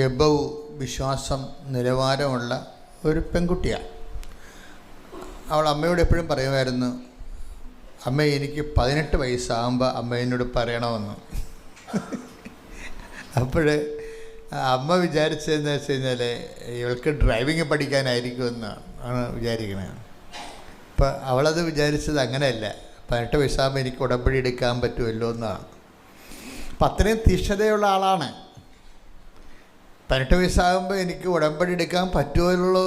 Above വിശ്വാസം നിലവാരമുള്ള ഒരു പെൺകുട്ടിയാണ്. അവൾ അമ്മയോട് എപ്പോഴും പറയുമായിരുന്നു, അമ്മ എനിക്ക് 18 വയസ്സാകുമ്പോൾ അമ്മ എന്നോട് പറയണമെന്ന്. അപ്പോൾ അമ്മ വിചാരിച്ചതെന്ന് വെച്ച് കഴിഞ്ഞാൽ ഇവൾക്ക് ഡ്രൈവിങ് പഠിക്കാനായിരിക്കുമെന്നാണ് വിചാരിക്കുന്നത്. അപ്പം അവളത് വിചാരിച്ചത് അങ്ങനെയല്ല, 18 വയസ്സാകുമ്പോൾ എനിക്ക് ഉടമ്പടി എടുക്കാൻ പറ്റുമല്ലോ എന്നാണ്. അപ്പം അത്രയും തീഷ്ണതയുള്ള ആളാണ്. 18 വയസ്സാകുമ്പോൾ എനിക്ക് ഉടമ്പടി എടുക്കാൻ പറ്റുമല്ലോ,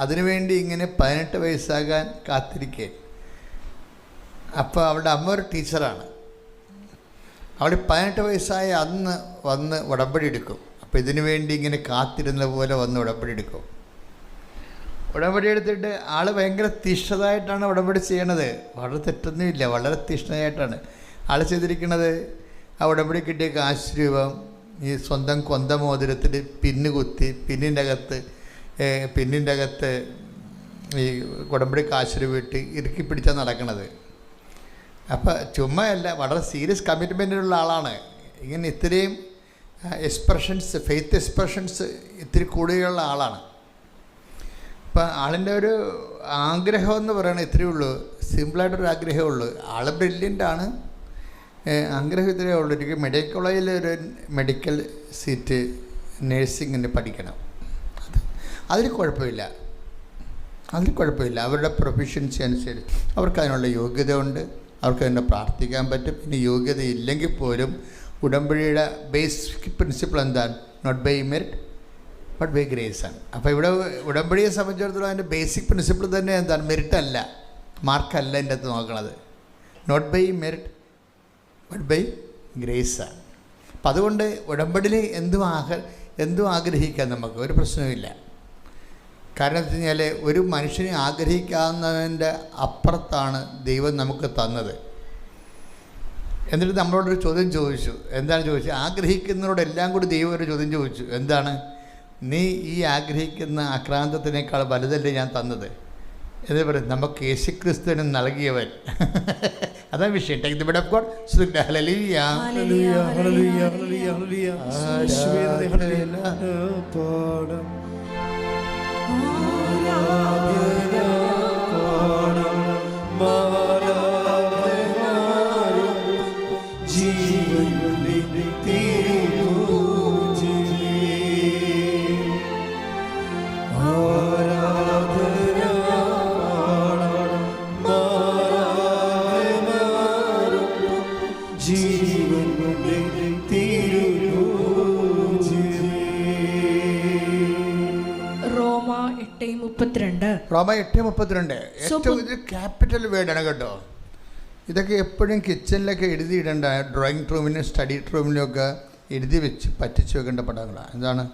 അതിനുവേണ്ടി ഇങ്ങനെ 18 വയസ്സാകാൻ കാത്തിരിക്കേ. അപ്പോൾ അവളുടെ അമ്മ ഒരു ടീച്ചറാണ്. അവൾ 18 വയസ്സായ അന്ന് വന്ന് ഉടമ്പടി എടുക്കും. അപ്പോൾ ഇതിനു വേണ്ടി ഇങ്ങനെ കാത്തിരുന്ന പോലെ വന്ന് ഉടമ്പടി എടുക്കും. ഉടമ്പടി എടുത്തിട്ട് ആൾ ഭയങ്കര തീഷ്ണതായിട്ടാണ് ഉടമ്പടി ചെയ്യണത്. വളരെ തെറ്റൊന്നുമില്ല, വളരെ തീഷ്ണതായിട്ടാണ് ആൾ ചെയ്തിരിക്കുന്നത്. ആ ഉടമ്പടി കിട്ടിയ കാശ് രൂപം ഈ സ്വന്തം കൊന്ത മോതിരത്തിൽ പിന്ന് കുത്തി പിന്നിൻ്റെ അകത്ത് ഈ ഉടമ്പടി കാശ് രൂപ ഇട്ട് ഇറുക്കി പിടിച്ചാണ് നടക്കണത്. അപ്പോൾ ചുമ്മയല്ല, വളരെ സീരിയസ് കമ്മിറ്റ്മെൻറ്റിലുള്ള ആളാണ്. ഇങ്ങനെ ഇത്രയും എക്സ്പ്രഷൻസ്, ഫെയ്ത്ത് എക്സ്പ്രഷൻസ് ഇത്തിരി കൂടുതലുള്ള ആളാണ്. അപ്പം ആളിൻ്റെ ഒരു ആഗ്രഹം എന്ന് പറയുന്നത് ഇത്രയേ ഉള്ളൂ, സിമ്പിളായിട്ടൊരു ആഗ്രഹമേ ഉള്ളൂ. ആൾ ബ്രില്യൻ്റാണ്, ആഗ്രഹം ഇത്രയേ ഉള്ളൂ. എനിക്ക് മെഡിക്കൽ കോളേജിൽ ഒരു മെഡിക്കൽ സീറ്റ് നേഴ്സിങ്ങിന് പഠിക്കണം. അതിൽ കുഴപ്പമില്ല, അവരുടെ പ്രൊഫഷൻസി അനുസരിച്ച് അവർക്ക് അതിനുള്ള യോഗ്യത ഉണ്ട്, അവർക്ക് തന്നെ പ്രാർത്ഥിക്കാൻ പറ്റും. ഇനി യോഗ്യത ഇല്ലെങ്കിൽ പോലും ഉടമ്പടിയുടെ ബേസിക് പ്രിൻസിപ്പിൾ എന്താണ്? Not by merit but by grace ആണ്. അപ്പോൾ ഇവിടെ ഉടമ്പടിയെ സംബന്ധിച്ചിടത്തോളം അതിൻ്റെ ബേസിക് പ്രിൻസിപ്പിൾ തന്നെ എന്താണ്? മെറിറ്റല്ല, മാർക്കല്ല എൻ്റെ അകത്ത് നോക്കണത്. Not by merit but by grace ആണ്. അപ്പം അതുകൊണ്ട് ഉടമ്പടിയിൽ എന്തും ആഗ്രഹിക്കാൻ നമുക്ക് ഒരു പ്രശ്നവുമില്ല. കാരണം എന്ന് വെച്ച് കഴിഞ്ഞാൽ ഒരു മനുഷ്യനെ ആഗ്രഹിക്കാവുന്നതിൻ്റെ അപ്പുറത്താണ് ദൈവം നമുക്ക് തന്നത്. എന്നിട്ട് നമ്മളോടൊരു ചോദ്യം ചോദിച്ചു. എന്താണ് ചോദിച്ചത്? ആഗ്രഹിക്കുന്നവരോടെല്ലാം കൂടി ദൈവം ഒരു ചോദ്യം ചോദിച്ചു. എന്താണ്? നീ ഈ ആഗ്രഹിക്കുന്ന ആക്രാന്തത്തിനേക്കാൾ വലുതല്ലേ ഞാൻ തന്നത് എന്ന് പറയും. നമുക്ക് യേശുക്രിസ്തുവിന് നൽകിയവൻ. അതാണ് വിഷയം. Take the word of God. ഹല്ലേലൂയ ഹല്ലേലൂയ ഹല്ലേലൂയ ഹല്ലേലൂയ റോമ 8:32 ഏറ്റവും ഇത് ക്യാപിറ്റൽ വേർഡാണ് കേട്ടോ. ഇതൊക്കെ എപ്പോഴും കിച്ചണിലൊക്കെ എഴുതിയിടേണ്ട, ഡ്രോയിങ് റൂമിനും സ്റ്റഡി റൂമിലും എഴുതി വെച്ച് പറ്റിച്ച് വെക്കേണ്ട പടങ്ങളാണ്. എന്താണ്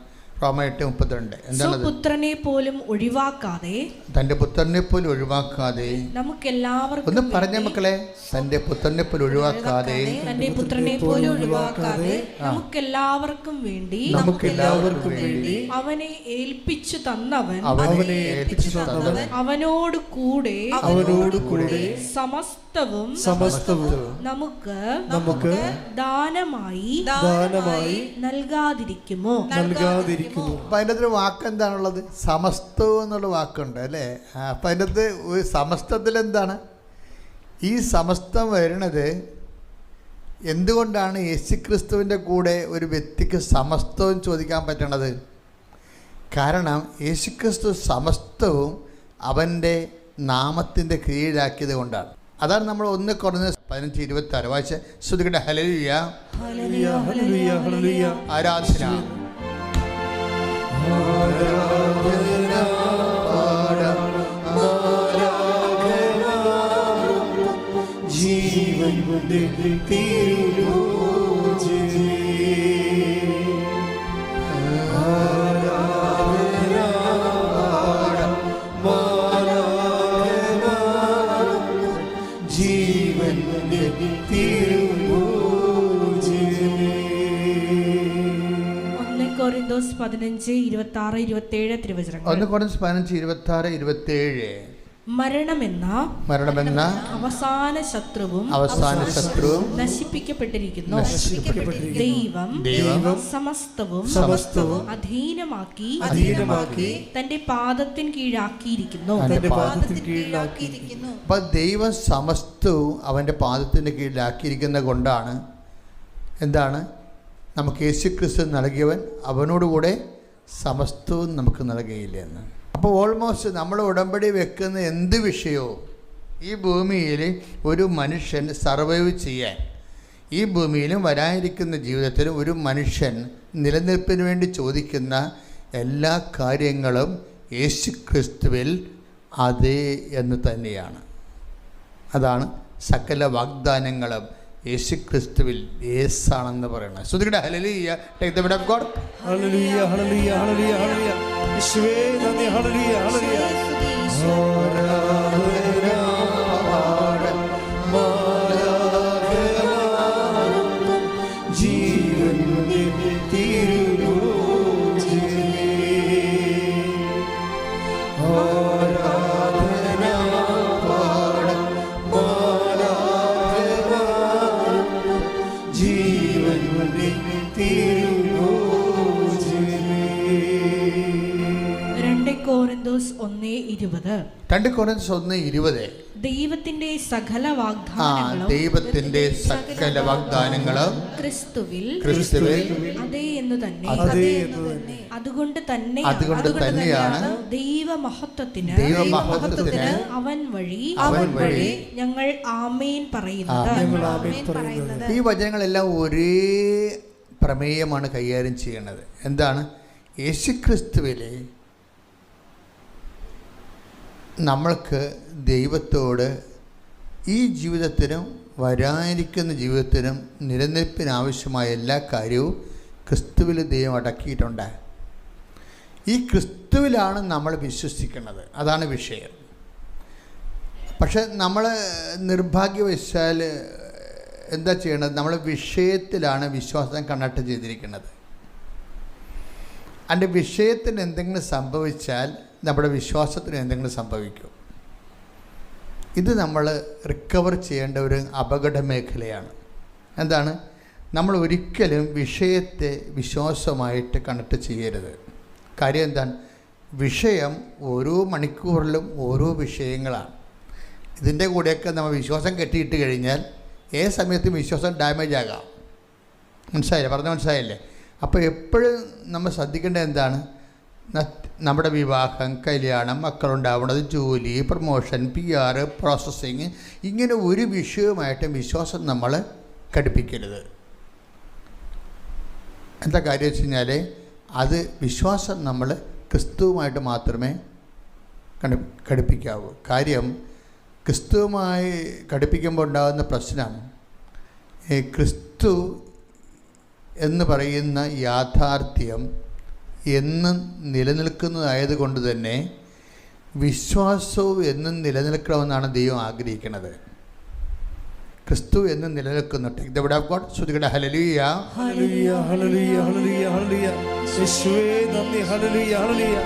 റോമ 8:32? എന്താണ്? പുത്രനെ പോലും ഒഴിവാക്കാതെ, തൻ്റെ പുത്രനെ പോലും ഒഴിവാക്കാതെ നമുക്കെല്ലാവർക്കും, ഒന്ന് പറഞ്ഞ മക്കളെ, തൻ്റെ പുത്രനെ പോലും ഒഴിവാക്കാതെ, തൻ്റെ പുത്രനെ പോലും ഒഴിവാക്കാതെ നമുക്കെല്ലാവർക്കും വേണ്ടി അവനെ ഏൽപ്പിച്ചു തന്നവൻ അവനോട് കൂടെ സമസ്തവും നമുക്ക് ദാനമായി നൽകാതിരിക്കുമോ? അപ്പം അതിൻ്റെ അകത്തൊരു വാക്ക് എന്താണുള്ളത്? സമസ്തവും എന്നുള്ള വാക്കുണ്ട് അല്ലേ? അപ്പം അതിൻ്റെ അകത്ത് ഒരു സമസ്തത്തിൽ എന്താണ് ഈ സമസ്തം വരുന്നത്? എന്തുകൊണ്ടാണ് യേശുക്രിസ്തുവിൻ്റെ കൂടെ ഒരു വ്യക്തിക്ക് സമസ്തവും ചോദിക്കാൻ പറ്റണത്? കാരണം യേശുക്രിസ്തു സമസ്തവും അവൻ്റെ നാമത്തിൻ്റെ കീഴിലാക്കിയത് കൊണ്ടാണ്. അതാണ് നമ്മൾ 1 Corinthians 15:26 വായിച്ച ശ്രുതികട്ടെ. ഹല്ലേലൂയ ആരാധന ജീവൻ Corinthians 15:26-27 തിരുവചനങ്ങൾ. 1 Corinthians 15:26-27 മരണമെന്ന അവസാന ശത്രുവും നശിപ്പിക്കപ്പെട്ടിരിക്കുന്നു. ദൈവം സമസ്തവും അധീനമാക്കി തന്റെ പാദത്തിൻ കീഴാക്കിയിരിക്കുന്നു. അപ്പൊ ദൈവം സമസ്തവും അവൻ്റെ പാദത്തിൻ്റെ കീഴിലാക്കിയിരിക്കുന്ന കൊണ്ടാണ് എന്താണ് നമുക്ക് യേശുക്രിസ്തു നൽകിയവൻ അവനോടുകൂടെ സമസ്തവും നമുക്ക് നൽകുകയില്ല എന്ന്. അപ്പോൾ ഓൾമോസ്റ്റ് നമ്മൾ ഉടമ്പടി വെക്കുന്ന എന്ത് വിഷയവും ഈ ഭൂമിയിൽ ഒരു മനുഷ്യൻ സർവൈവ് ചെയ്യാൻ, ഈ ഭൂമിയിലും വരാനിരിക്കുന്ന ജീവിതത്തിലും ഒരു മനുഷ്യൻ നിലനിൽപ്പിന് വേണ്ടി ചോദിക്കുന്ന എല്ലാ കാര്യങ്ങളും യേശുക്രിസ്തുവിൽ അതേ എന്ന് തന്നെയാണ്. അതാണ് സകല വാഗ്ദാനങ്ങളും യേശുക്രിസ്തുവിൽ യേസാണെന്ന് പറയുന്നത്. ശ്രുതികട ഹല്ലേലൂയ. Take the word of God. ഹല്ലേലൂയ ഹല്ലേലൂയ ഹല്ലേലൂയ ഹല്ലേലൂയ. യേശുവേ നന്ദി. ഹല്ലേലൂയ ഹല്ലേലൂയ. കൊരിന്ത്യസ് 1:20 ദൈവത്തിന്റെ സകല വാഗ്ദാനങ്ങളും ക്രിസ്തുവിൽ അതേ എന്ന് തന്നെ. അതുകൊണ്ട് തന്നെയാണ് ദൈവമഹത്വത്തിന് അവൻ വഴി ഞങ്ങൾ ആമേൻ പറയുന്നത്. ഈ വചനങ്ങളെല്ലാം ഒരേ പ്രമേയമാണ് കൈകാര്യം ചെയ്യുന്നത്. എന്താണ്? യേശുക്രിസ്തുവിലെ നമ്മൾക്ക് ദൈവത്തോട് ഈ ജീവിതത്തിനും വരാനിരിക്കുന്ന ജീവിതത്തിനും നിലനിൽപ്പിനാവശ്യമായ എല്ലാ കാര്യവും ക്രിസ്തുവിൽ ദൈവം അടക്കിയിട്ടുണ്ട്. ഈ ക്രിസ്തുവിലാണ് നമ്മൾ വിശ്വസിക്കുന്നത്. അതാണ് വിഷയം. പക്ഷെ നമ്മൾ നിർഭാഗ്യവശാൽ എന്താ ചെയ്യണത്? നമ്മൾ വിഷയത്തിലാണ് വിശ്വാസം കണക്ട് ചെയ്തിരിക്കുന്നത്. അതിൻ്റെ വിഷയത്തിന് എന്തെങ്കിലും സംഭവിച്ചാൽ നമ്മുടെ വിശ്വാസത്തിന് എന്തെങ്കിലും സംഭവിക്കും. ഇത് നമ്മൾ റിക്കവർ ചെയ്യേണ്ട ഒരു അപകട മേഖലയാണ്. എന്താണ്? നമ്മൾ ഒരിക്കലും വിഷയത്തെ വിശ്വാസമായിട്ട് കണക്ട് ചെയ്യരുത്. കാര്യം എന്താണ്? വിഷയം ഓരോ മണിക്കൂറിലും ഓരോ വിഷയങ്ങളാണ്. ഇതിൻ്റെ കൂടെയൊക്കെ നമ്മൾ വിശ്വാസം കെട്ടിയിട്ട് കഴിഞ്ഞാൽ ഏത് സമയത്തും വിശ്വാസം ഡാമേജ് ആകാം. മനസ്സിലായില്ലേ? മനസ്സിലായില്ലേ? അപ്പോൾ എപ്പോഴും നമ്മൾ ശ്രദ്ധിക്കേണ്ടത് എന്താണ്? നമ്മുടെ വിവാഹം, കല്യാണം, മക്കളുണ്ടാവുന്നത്, ജോലി, പ്രൊമോഷൻ, PR, പ്രോസസ്സിങ്, ഇങ്ങനെ ഒരു വിഷയവുമായിട്ട് വിശ്വാസം നമ്മൾ ഘടിപ്പിക്കരുത്. എന്താ കാര്യം വെച്ച് കഴിഞ്ഞാൽ അത് വിശ്വാസം നമ്മൾ ക്രിസ്തുവുമായിട്ട് മാത്രമേ ഘടിപ്പിക്കാവൂ. കാര്യം ക്രിസ്തുവുമായി ഘടിപ്പിക്കുമ്പോൾ ഉണ്ടാകുന്ന പ്രശ്നം, ക്രിസ്തു എന്ന് പറയുന്ന യാഥാർത്ഥ്യം എന്നും നിലനിൽക്കുന്നതായതുകൊണ്ട് തന്നെ വിശ്വാസവും എന്നും നിലനിൽക്കണമെന്നാണ് ദൈവം ആഗ്രഹിക്കുന്നത്. ക്രിസ്തു എന്നും നിലനിൽക്കുന്നു. Take the word of God. ശ്രുതികട ഹല്ലേലൂയ ഹല്ലേലൂയ ഹല്ലേലൂയ ഹല്ലേലൂയ ഹല്ലേലൂയ. യേശുവേ നന്ദി. ഹല്ലേലൂയ ഹല്ലേലൂയ.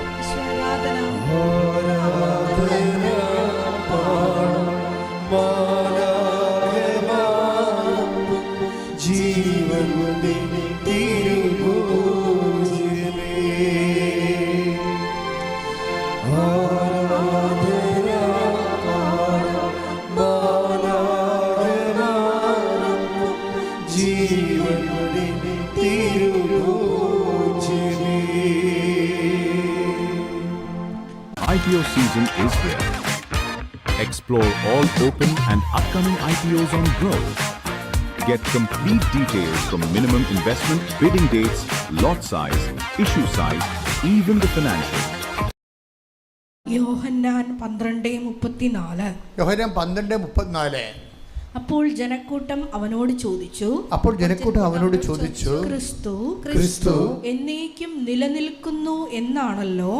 IPO season is here. Explore all open and upcoming IPOs on Grow. Get complete details from minimum investment, bidding dates, lot size, issue size, even the financials. യോഹന്നാൻ 12:34. അപ്പോൾ ജനക്കൂട്ടം അവനോട് ചോദിച്ചു, ക്രിസ്തു എന്നേക്കും നിലനിൽക്കുന്നു എന്നാണല്ലോ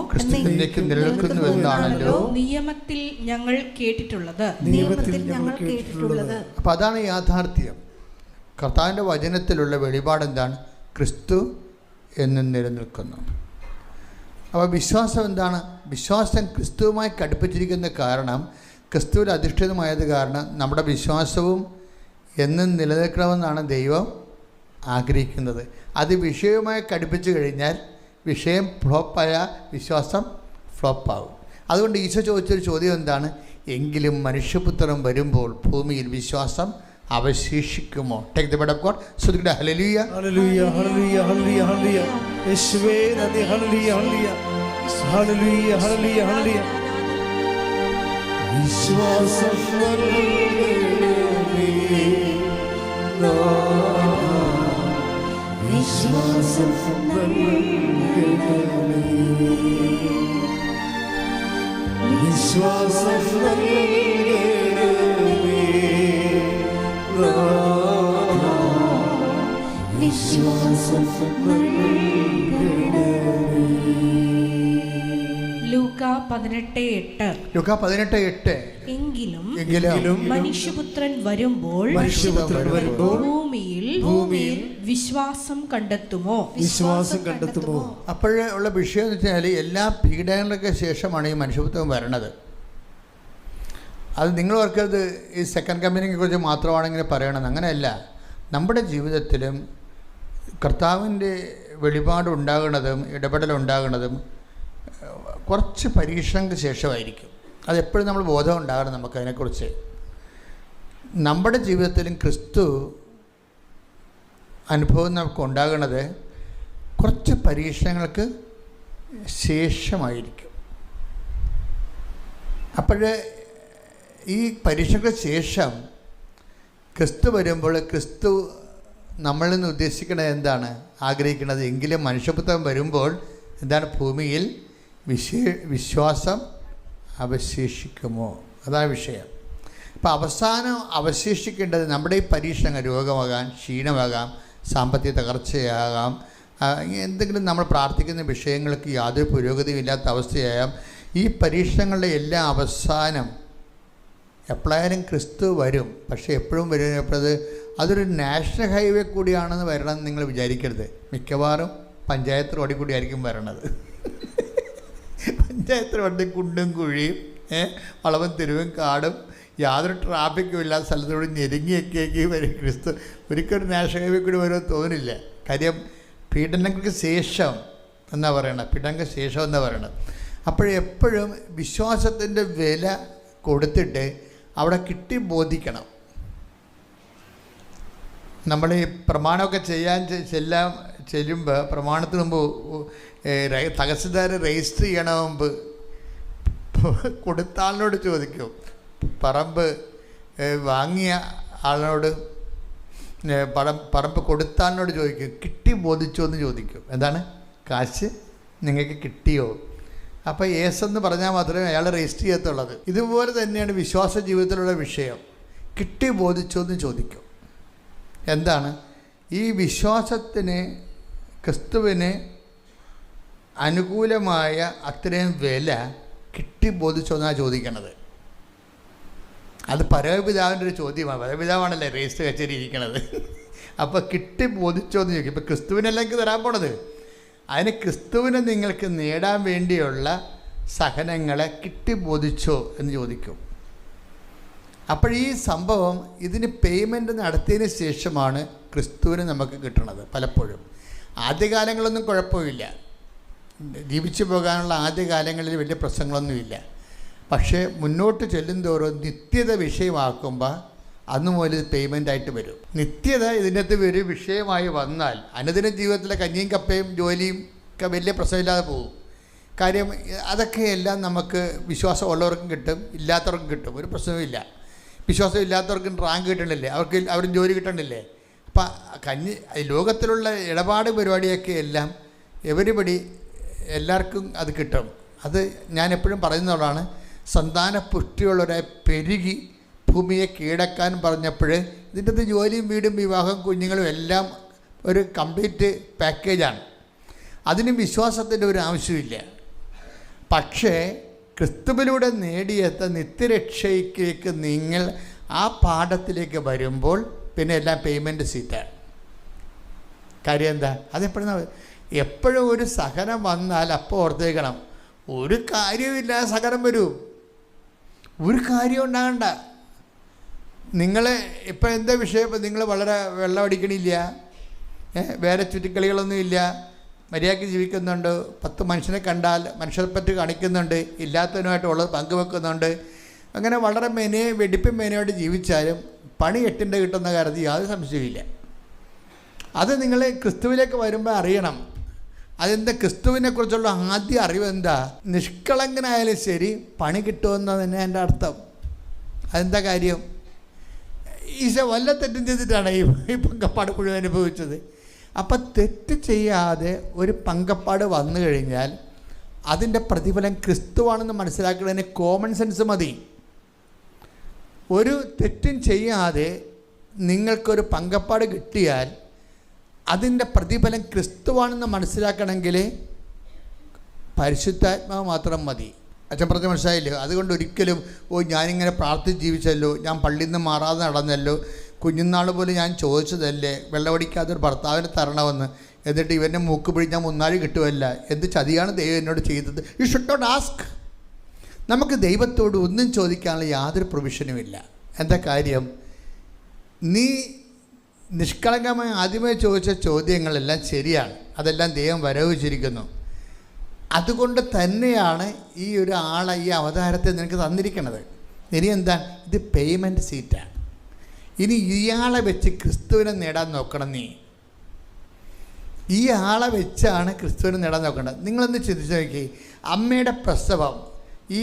നിയമത്തിൽ ഞങ്ങൾ കേട്ടിട്ടുള്ളത്. അപ്പോൾ അതാണ് യാഥാർത്ഥ്യം. കർത്താവിൻ്റെ വചനത്തിലുള്ള വെളിപാട് എന്താണ്? ക്രിസ്തു എന്നും നിലനിൽക്കുന്നു. അപ്പോൾ വിശ്വാസം എന്താണ്? വിശ്വാസം ക്രിസ്തുവുമായി ഘടിപ്പിച്ചിരിക്കുന്ന കാരണം, ക്രിസ്തുവിൽ അധിഷ്ഠിതമായത് കാരണം നമ്മുടെ വിശ്വാസവും എന്നും നിലനിൽക്കണമെന്നാണ് ദൈവം ആഗ്രഹിക്കുന്നത്. അത് വിഷയവുമായി ഘടിപ്പിച്ചു കഴിഞ്ഞാൽ വിഷയം ഫ്ലോപ്പായ വിശ്വാസം ഫ്ലോപ്പാകും. അതുകൊണ്ട് ഈശോ ചോദിച്ചൊരു ചോദ്യം എന്താണ്? എങ്കിലും മനുഷ്യപുത്രൻ വരുമ്പോൾ ഭൂമിയിൽ വിശ്വാസം അവശേഷിക്കുമോ? Take the word of God. ശ്രദ്ധിക്കട്ടെ. ഹല്ലേലൂയ, ഹല്ലേലൂയ, ഹല്ലേലൂയ, ഹല്ലേലൂയ, ഹല്ലേലൂയ. യേശുവേ നന്ദി. ഹല്ലേലൂയ, ഹല്ലേലൂയ, ഹല്ലേലൂയ, ഹല്ലേലൂയ, ഹല്ലേലൂയ. വിശ്വാസം നൽകണമേ നാഥാ, വിശ്വാസം നൽകണമേ, വിശ്വാസം നൽകണമേ നാഥാ, വിശ്വാസം നൽകണമേ. ലൂക്ക 18:8. ലൂക്ക 18:8. എങ്കിലും എങ്കിലും മനുഷ്യപുത്രൻ വരുമ്പോൾ ഭൂമിയിൽ വിശ്വാസം കണ്ടെത്തുമോ? വിശ്വാസം കണ്ടെത്തുമോ? അപ്പോഴേ ഉള്ള വിഷയം എന്ന് വെച്ചാൽ എല്ലാ പീഡനങ്ങൾക്ക് ശേഷമാണ് ഈ മനുഷ്യപുത്രൻ വരണത്. അത് നിങ്ങൾ ഓർക്കരുത് ഈ സെക്കൻഡ് കമ്മിങ്ങിനെ കുറിച്ച് മാത്രമാണെങ്കിൽ പറയണമെന്ന്. അങ്ങനെയല്ല. നമ്മുടെ ജീവിതത്തിലും കർത്താവിൻ്റെ വെളിപാടുണ്ടാകുന്നതും ഇടപെടലുണ്ടാകുന്നതും കുറച്ച് പരീക്ഷണങ്ങൾക്ക് ശേഷമായിരിക്കും. അതെപ്പോഴും നമ്മൾ ബോധം ഉണ്ടാകണം നമുക്കതിനെക്കുറിച്ച്. നമ്മുടെ ജീവിതത്തിലും ക്രിസ്തു അനുഭവം നമുക്ക് ഉണ്ടാകുന്നത് കുറച്ച് പരീക്ഷണങ്ങൾക്ക് ശേഷമായിരിക്കും. അപ്പോൾ ഈ പരീക്ഷയ്ക്ക് ശേഷം ക്രിസ്തു വരുമ്പോൾ ക്രിസ്തു നമ്മളിൽ നിന്ന് ഉദ്ദേശിക്കുന്നത് എന്താണ്? ആഗ്രഹിക്കുന്നത് എങ്കിലും മനുഷ്യപുത്രൻ വരുമ്പോൾ എന്താണ്? ഭൂമിയിൽ വിശ്വാസം അവശേഷിക്കുമോ? അതാണ് വിഷയം. അപ്പോൾ അവസാനം അവശേഷിക്കേണ്ടത് നമ്മുടെ ഈ പരീക്ഷണങ്ങൾ രോഗമാകാം, ക്ഷീണമാകാം, സാമ്പത്തിക തകർച്ചയാകാം, എന്തെങ്കിലും നമ്മൾ പ്രാർത്ഥിക്കുന്ന വിഷയങ്ങൾക്ക് യാതൊരു പുരോഗതിയും ഇല്ലാത്ത അവസ്ഥയാകാം. ഈ പരീക്ഷണങ്ങളുടെ എല്ലാ അവസാനം എപ്പോഴായാലും ക്രിസ്തു വരും. പക്ഷേ എപ്പോഴും വരുന്നത് അതൊരു നാഷണൽ ഹൈവേ കൂടിയാണെന്ന് വരണമെന്ന് നിങ്ങൾ വിചാരിക്കരുത്. മിക്കവാറും പഞ്ചായത്ത് റോഡിൽ കൂടിയായിരിക്കും വരണത്. പഞ്ചായത്ത് റോഡിൽ കുണ്ടും കുഴിയും വളവും തെരുവും കാടും യാതൊരു ട്രാഫിക്കും ഇല്ലാത്ത സ്ഥലത്തോട് ഞെരുങ്ങിയൊക്കെ വരും ക്രിസ്തു. ഒരിക്കലും നാഷണൽ ഹൈവേ കൂടി വരുമെന്ന് തോന്നില്ല. കാര്യം പീഡനങ്ങൾക്ക് ശേഷം എന്നാ പറയണത്, പീഡനങ്ങൾക്ക് ശേഷം എന്നാ പറയണത്. അപ്പോഴെപ്പോഴും വിശ്വാസത്തിൻ്റെ വില കൊടുത്തിട്ട് അവിടെ കിട്ടി ബോധിക്കണം. നമ്മൾ ഈ പ്രമാണമൊക്കെ ചെല്ലുമ്പോൾ പ്രമാണത്തിന് മുമ്പ് തഹസിൽദാർ രജിസ്റ്റർ ചെയ്യണ മുമ്പ് കൊടുത്താളിനോട് ചോദിക്കും, പറമ്പ് വാങ്ങിയ ആളിനോട് പറമ്പ് കൊടുത്താളിനോട് ചോദിക്കും, കിട്ടി ബോധിച്ചോ എന്ന് ചോദിക്കും. എന്താണ്? കാശ് നിങ്ങൾക്ക് കിട്ടിയോ? അപ്പോൾ എന്ന് പറഞ്ഞാൽ മാത്രമേ അയാൾ രജിസ്റ്റർ ചെയ്യത്തുള്ളത്. ഇതുപോലെ തന്നെയാണ് വിശ്വാസ ജീവിതത്തിലുള്ള വിഷയം. കിട്ടി ബോധിച്ചോ എന്ന് ചോദിക്കും. എന്താണ്? ഈ വിശ്വാസത്തിന് ക്രിസ്തുവിന് അനുകൂലമായ അത്രയും വില കിട്ടി ബോധിച്ചോ എന്നാണ് ചോദിക്കണത്. അത് പരമപിതാവിൻ്റെ ഒരു ചോദ്യമാണ്. പരമപിതാവാണല്ലേ രജിസ്റ്റർ കച്ചേരി ഇരിക്കണത്. അപ്പോൾ കിട്ടി ബോധിച്ചോ എന്ന് ചോദിക്കും. ഇപ്പോൾ ക്രിസ്തുവിനല്ല എനിക്ക് തരാൻ പോണത്. അതിന് ക്രിസ്തുവിനെ നിങ്ങൾക്ക് നേടാൻ വേണ്ടിയുള്ള സഹനങ്ങളെ കിട്ടി ബോധിച്ചോ എന്ന് ചോദിക്കും. അപ്പോൾ ഈ സംഭവം ഇതിന് പേയ്മെൻറ്റ് നടത്തിയതിന് ശേഷമാണ് ക്രിസ്തുവിന് നമുക്ക് കിട്ടണത്. പലപ്പോഴും ആദ്യകാലങ്ങളൊന്നും കുഴപ്പമില്ല, ജീവിച്ചു പോകാനുള്ള ആദ്യകാലങ്ങളിൽ വലിയ പ്രശ്നങ്ങളൊന്നുമില്ല. പക്ഷേ മുന്നോട്ട് ചെല്ലുന്തോറും നിത്യത വിഷയമാക്കുമ്പോൾ അന്ന് മുതൽ ഇത് പേയ്മെൻ്റായിട്ട് വരും. നിത്യത ഇതിനകത്ത് ഒരു വിഷയമായി വന്നാൽ അനുദിന ജീവിതത്തിലെ കഞ്ഞിയും കപ്പയും ജോലിയും ഒക്കെ വലിയ പ്രശ്നമില്ലാതെ പോകും. കാര്യം അതൊക്കെ എല്ലാം നമുക്ക് വിശ്വാസം ഉള്ളവർക്കും കിട്ടും, ഇല്ലാത്തവർക്കും കിട്ടും, ഒരു പ്രശ്നവുമില്ല. വിശ്വാസം ഇല്ലാത്തവർക്കും റാങ്ക് കിട്ടണില്ലേ, അവരും ജോലി കിട്ടണില്ലേ. അപ്പം ലോകത്തിലുള്ള ഇടപാട് പരിപാടിയൊക്കെ എല്ലാം എവരിപടി എല്ലാവർക്കും അത് കിട്ടും. അത് ഞാൻ എപ്പോഴും പറയുന്നതാണ്. സന്താന പുഷ്ടിയുള്ളവരെ പെരുകി ഭൂമിയെ കീഴടക്കാൻ പറഞ്ഞപ്പോൾ ഇതിൻ്റെ അത് ജോലിയും വീടും വിവാഹം കുഞ്ഞുങ്ങളും എല്ലാം ഒരു കംപ്ലീറ്റ് പാക്കേജാണ്. അതിന് വിശ്വാസത്തിൻ്റെ ഒരു ആവശ്യമില്ല. പക്ഷേ ക്രിസ്തുവിലൂടെ നേടിയെത്ത നിത്യരക്ഷയ്ക്ക് നിങ്ങൾ ആ പാഠത്തിലേക്ക് വരുമ്പോൾ പിന്നെ എല്ലാം പേയ്മെൻറ്റ് സീറ്റാണ്. കാര്യം എന്താ? അതെപ്പോഴും എപ്പോഴും ഒരു സഹനം വന്നാൽ അപ്പോൾ ഓർത്തേക്കണം, ഒരു കാര്യമില്ല സഹനം വരൂ, ഒരു കാര്യം ഉണ്ടാകണ്ട. നിങ്ങൾ ഇപ്പം എന്താ വിഷയം? ഇപ്പം നിങ്ങൾ വളരെ വെള്ളം അടിക്കണില്ല, വേറെ ചുറ്റിക്കളികളൊന്നുമില്ല, മര്യാദയ്ക്ക് ജീവിക്കുന്നുണ്ട്, 10 മനുഷ്യനെ കണ്ടാൽ മനുഷ്യർപ്പറ്റ് കാണിക്കുന്നുണ്ട്, ഇല്ലാത്തവനുമായിട്ട് ഉള്ളത് പങ്കുവെക്കുന്നുണ്ട്, അങ്ങനെ വളരെ വെടിപ്പും മേനയോട്ട് ജീവിച്ചാലും പണി 8 കിട്ടുന്ന കാര്യത്തിൽ യാതൊരു സംശയമില്ല. അത് നിങ്ങൾ ക്രിസ്തുവിലേക്ക് വരുമ്പോൾ അറിയണം. അതെന്താ? ക്രിസ്തുവിനെക്കുറിച്ചുള്ള ആദ്യ അറിവ് എന്താ? നിഷ്കളങ്കനായാലും ശരി പണി കിട്ടുമെന്ന് തന്നെ എൻ്റെ അർത്ഥം. അതെന്താ കാര്യം? ഈശോ വല്ല തെറ്റും ചെയ്തിട്ടാണ് ഈ പങ്കപ്പാട് മുഴുവൻ അനുഭവിച്ചത്. അപ്പം തെറ്റ് ചെയ്യാതെ ഒരു പങ്കപ്പാട് വന്നു കഴിഞ്ഞാൽ അതിൻ്റെ പ്രതിഫലം ക്രിസ്തുവാണെന്ന് മനസ്സിലാക്കുന്നതിന് കോമൺ സെൻസ് മതി. ഒരു തെറ്റും ചെയ്യാതെ നിങ്ങൾക്കൊരു പങ്കപ്പാട് കിട്ടിയാൽ അതിൻ്റെ പ്രതിഫലം ക്രിസ്തുവാണെന്ന് മനസ്സിലാക്കണമെങ്കിൽ പരിശുദ്ധാത്മാവ് മാത്രം മതി. അച്ഛൻ പറഞ്ഞ മനസ്സിലായില്ലോ? അതുകൊണ്ട് ഒരിക്കലും ഞാനിങ്ങനെ പ്രാർത്ഥിച്ച് ജീവിച്ചല്ലോ, ഞാൻ പള്ളിയിൽ നിന്ന് മാറാതെ നടന്നല്ലോ, കുഞ്ഞുനാൾ പോലും ഞാൻ ചോദിച്ചതല്ലേ വെള്ളമടിക്കാത്തൊരു ഭർത്താവിനെ തരണമെന്ന്, എന്നിട്ട് ഇവൻ്റെ മൂക്ക് പിടി ഞാൻ മുന്നാഴി കിട്ടുമല്ല, എന്ത് ചതിയാണ് ദൈവം എന്നോട് ചെയ്തത്? You should not ask. നമുക്ക് ദൈവത്തോട് ഒന്നും ചോദിക്കാനുള്ള യാതൊരു പ്രൊവിഷനുമില്ല. എന്താ കാര്യം? നീ നിഷ്കളങ്കമായി ആദ്യമേ ചോദിച്ച ചോദ്യങ്ങളെല്ലാം ശരിയാണ്, അതെല്ലാം ദൈവം വരവിച്ചിരിക്കുന്നു. അതുകൊണ്ട് തന്നെയാണ് ഈ ഒരു ആളെ ഈ അവതാരത്തെ നിനക്ക് തന്നിരിക്കുന്നത്. ഇനി എന്താണ്? ഇത് പേയ്മെൻറ്റ് സീറ്റാണ്. ഇനി ഇയാളെ വെച്ച് ക്രിസ്തുവിനെ നേടാൻ നോക്കണം. നീ ഈ ആളെ വെച്ചാണ് ക്രിസ്തുവിനെ നേടാൻ നോക്കേണ്ടത്. നിങ്ങളൊന്ന് ചിന്തിച്ച് നോക്കി, അമ്മയുടെ പ്രസവം ഈ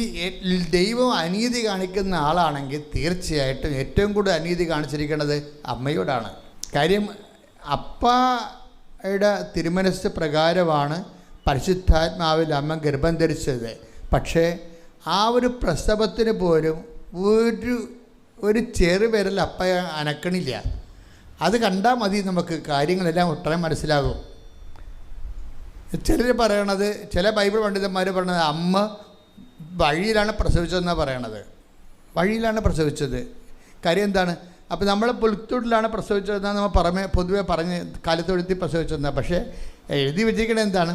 ദൈവം അനീതി കാണിക്കുന്ന ആളാണെങ്കിൽ തീർച്ചയായിട്ടും ഏറ്റവും കൂടുതൽ അനീതി കാണിച്ചിരിക്കുന്നത് അമ്മയോടാണ്. കാര്യം അപ്പയുടെ തിരുമനസ് പ്രകാരമാണ് പരിശുദ്ധാത്മാവിൽ അമ്മ ഗർഭം ധരിച്ചത്. പക്ഷേ ആ ഒരു പ്രസവത്തിന് പോലും ഒരു ചെറുവിരൽ അപ്പ അനക്കണില്ല. അത് കണ്ടാൽ മതി നമുക്ക് കാര്യങ്ങളെല്ലാം ഒട്ടനെ മനസ്സിലാകും. ചിലർ പറയണത്, ചില ബൈബിൾ പണ്ഡിതന്മാർ പറയണത് അമ്മ വഴിയിലാണ് പ്രസവിച്ചതെന്നാണ് പറയണത്. വഴിയിലാണ് പ്രസവിച്ചത്. കാര്യം എന്താണ്? അപ്പോൾ നമ്മൾ പുൽത്തൊട്ടിലാണ് പ്രസവിച്ചതെന്നാണ് നമ്മൾ പൊതുവെ പറഞ്ഞ് കാലത്തൊഴുത്തി പ്രസവിച്ചതെന്നാണ്. പക്ഷേ എഴുതി വെച്ചിരിക്കണത് എന്താണ്?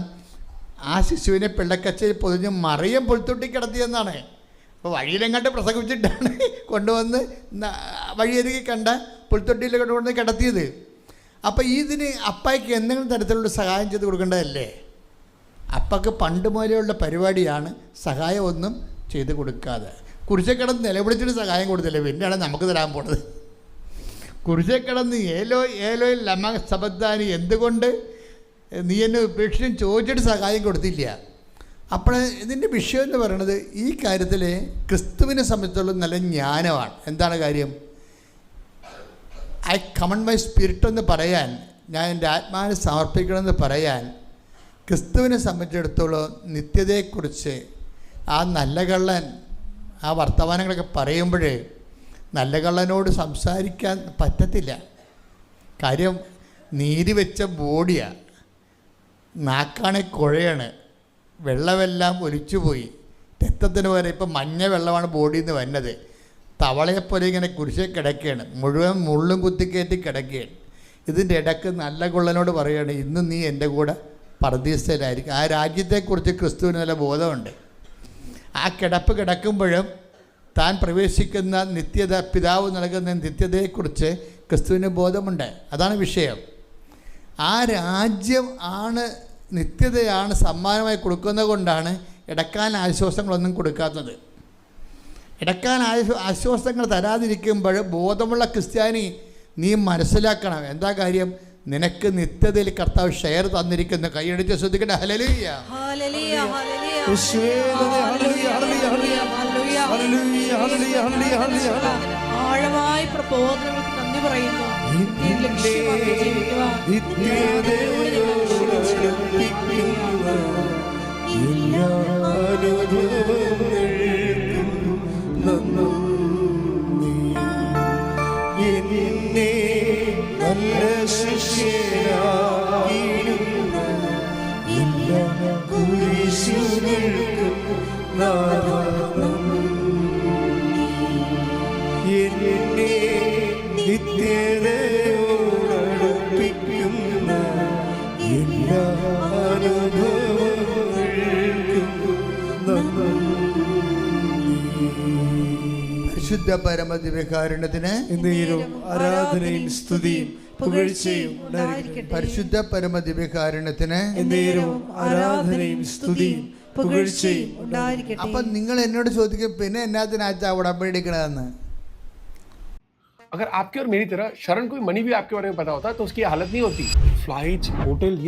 ആ ശിശുവിനെ പിള്ളക്കച്ചയിൽ പൊതിഞ്ഞ് മറിയം പുൽത്തൊട്ടി കിടത്തിയെന്നാണ്. അപ്പോൾ വഴിയിലെങ്ങാണ്ട് പ്രസവിച്ചിട്ടാണ് കൊണ്ടുവന്ന് വഴിയരികെ കണ്ട പുൽത്തൊട്ടിയിൽ കൊണ്ടുവന്ന് കിടത്തിയത്. അപ്പോൾ ഇതിന് അപ്പായ്ക്ക് എന്തെങ്കിലും തരത്തിലുള്ള സഹായം ചെയ്ത് കൊടുക്കേണ്ടതല്ലേ? അപ്പക്ക് പണ്ട് മുതലുള്ള പരിപാടിയാണ് സഹായം ഒന്നും ചെയ്ത് കൊടുക്കാതെ. കുരിശെ കിടന്ന് നിലവിളിച്ചിട്ട് സഹായം കൊടുത്തില്ലേ, പിന്നെയാണ് നമുക്ക് തരാൻ പോണത്. കുരിശെ കിടന്ന് ഏലോയിൽ ലമ സബദ്ധാനി എന്തുകൊണ്ട് നീ എന്നെ ഉപേക്ഷിച്ചും ചോദിച്ചിട്ട് സഹായം കൊടുത്തില്ല. അപ്പോൾ ഇതിൻ്റെ വിഷയം എന്ന് പറയുന്നത് ഈ കാര്യത്തിൽ ക്രിസ്തുവിനെ സംബന്ധിച്ചുള്ള നല്ല ജ്ഞാനമാണ്. എന്താണ് കാര്യം? ഐ കമൺ മൈ സ്പിരിറ്റ് എന്ന് പറയാൻ, ഞാൻ എൻ്റെ ആത്മാവിനെ സമർപ്പിക്കണമെന്ന് പറയാൻ, ക്രിസ്തുവിനെ സംബന്ധിച്ചിടത്തോളം നിത്യതയെക്കുറിച്ച് ആ നല്ല കള്ളൻ ആ വർത്തമാനങ്ങളൊക്കെ പറയുമ്പോഴേ നല്ല കള്ളനോട് സംസാരിക്കാൻ പറ്റത്തില്ല. കാര്യം നീര് വെച്ച ബോഡിയാണ്, നാക്കാണെ കുഴയാണ്, വെള്ളമെല്ലാം ഒലിച്ചുപോയി, രക്തത്തിന് വരെ ഇപ്പം മഞ്ഞ വെള്ളമാണ് ബോഡിയിൽ നിന്ന് വരുന്നത്. തവളയെപ്പോലെ ഇങ്ങനെ കുരിശെ കിടക്കുകയാണ്, മുഴുവൻ മുള്ളും കുത്തിക്കയറ്റി കിടക്കുകയാണ്. ഇതിൻ്റെ ഇടയ്ക്ക് നല്ല കൊള്ളനോട് പറയുകയാണ്, ഇന്ന് നീ എൻ്റെ കൂടെ പർദീസയിലായിരിക്കും. ആ രാജ്യത്തെക്കുറിച്ച് ക്രിസ്തുവിന് നല്ല ബോധമുണ്ട്. ആ കിടപ്പ് കിടക്കുമ്പോഴും താൻ പ്രവേശിക്കുന്ന നിത്യത, പിതാവ് നൽകുന്ന നിത്യതയെക്കുറിച്ച് ക്രിസ്തുവിന് ബോധമുണ്ട്. അതാണ് വിഷയം. ആ രാജ്യം ആണ്, നിത്യതയാണ് സമ്മാനമായി കൊടുക്കുന്നത് കൊണ്ടാണ് ഇടക്കാല ആശ്വാസങ്ങളൊന്നും കൊടുക്കാത്തത്. ഇടക്കാല ആശ്വാസങ്ങൾ തരാതിരിക്കുമ്പോൾ ബോധമുള്ള ക്രിസ്ത്യാനി നീ മനസ്സിലാക്കണം. എന്താ കാര്യം? നിനക്ക് നിത്യതയിൽ കർത്താവ് ഷെയർ തന്നിരിക്കുന്ന. കൈയടിച്ച് ശ്രദ്ധിക്കട്ടെ. ഹല്ലേലൂയ, ഹല്ലേലൂയ, ഹല്ലേലൂയ, ആഴമായ പ്രബോധനങ്ങൾക്ക് നന്ദി പറയുന്നു. ലക്ഷ്യമാക്കി ജീവിക്കുവാൻ എന്നെ നല്ല ശിഷ്യനാക്കിയിടുന്ന എല്ലാ കുരിശുകൾക്കും എന്നെ നിത്യതയോടടുപ്പിക്കുന്ന എല്ലാ പരിശുദ്ധ പരമദിവ്യകാരുണ്യത്തിന് എന്നേരും ആരാധനയും സ്തുതിയും പുകഴ്ചയും ഉണ്ടായിരിക്കട്ടെ. പരിശുദ്ധ പരമദിവ്യകാരുണ്യത്തിന് എന്നേരും ആരാധനയും സ്തുതിയും പുകഴ്ചയും ഉണ്ടായിരിക്കട്ടെ. അപ്പൊ നിങ്ങൾ എന്നോട് ചോദിക്കും, പിന്നെ എന്നാത്തിനാച്ചാ ഉടമ്പടി എടുക്കണതെന്ന്. अगर आपके और मेरी तरह शरण कोई मनी भी आपके बारे में पता होता तो उसकी हालत नहीं होती. फ्लाइट्स, होटल, ये